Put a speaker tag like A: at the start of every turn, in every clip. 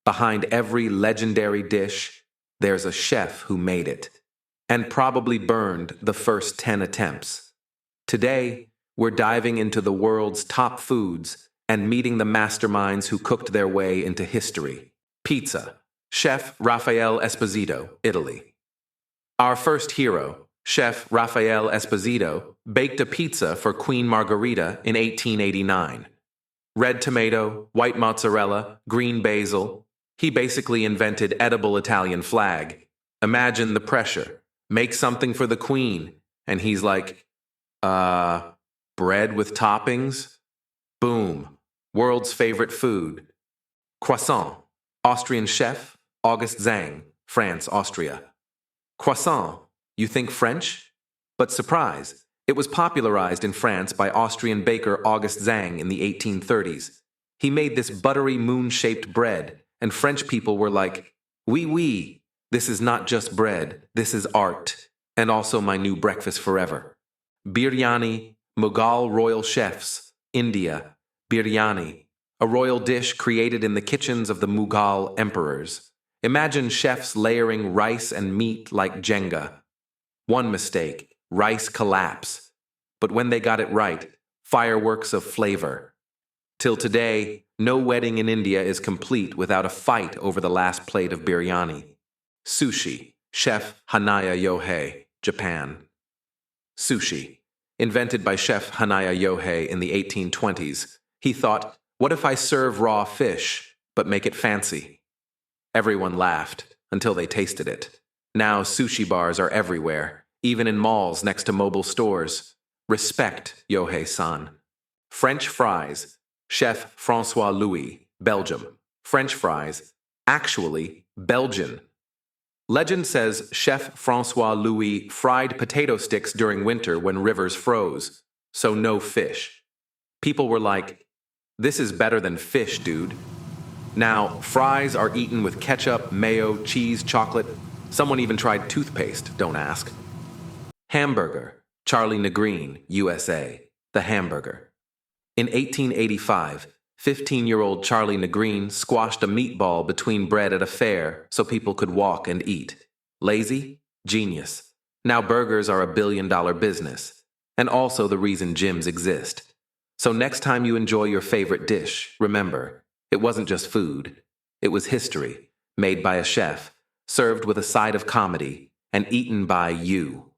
A: Behind every legendary dish, there's a chef who made it, and probably burned the first 10 attempts. Today, we're diving into the world's top foods and meeting the masterminds who cooked their way into history. Pizza. Chef Raffaele Esposito, Italy. Our first hero, Chef Raffaele Esposito, baked a pizza for Queen Margherita in 1889. Red tomato, white mozzarella, green basil. He basically invented edible Italian flag. Imagine the pressure. Make something for the Queen. And he's like, bread with toppings? Boom. World's favorite food. Croissant. Austrian chef, Auguste Zang, France, Austria. Croissant. You think French? But surprise, it was popularized in France by Austrian baker Auguste Zang in the 1830s. He made this buttery moon-shaped bread, and French people were like, oui, oui, this is not just bread, this is art, and also my new breakfast forever. Biryani, Mughal royal chefs, India. Biryani, a royal dish created in the kitchens of the Mughal emperors. Imagine chefs layering rice and meat like Jenga. One mistake, rice collapse. But when they got it right, fireworks of flavor. Till today, no wedding in India is complete without a fight over the last plate of biryani. Sushi, Chef Hanaya Yohei, Japan. Sushi, invented by Chef Hanaya Yohei in the 1820s. He thought, what if I serve raw fish, but make it fancy? Everyone laughed until they tasted it. Now sushi bars are everywhere, even in malls next to mobile stores. Respect, Yohei-san. French fries, Chef François Louis, Belgium. French fries, actually Belgian. Legend says Chef François Louis fried potato sticks during winter when rivers froze, so no fish. People were like, this is better than fish, dude. Now, fries are eaten with ketchup, mayo, cheese, chocolate. Someone even tried toothpaste, don't ask. Hamburger, Charlie Negreen, USA. The hamburger. In 1885, 15-year-old Charlie Negreen squashed a meatball between bread at a fair so people could walk and eat. Lazy? Genius. Now burgers are a billion-dollar business, and also the reason gyms exist. So next time you enjoy your favorite dish, remember, it wasn't just food. It was history, made by a chef, served with a side of comedy, and eaten by you.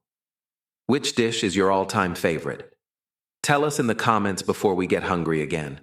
A: Which dish is your all-time favorite? Tell us in the comments before we get hungry again.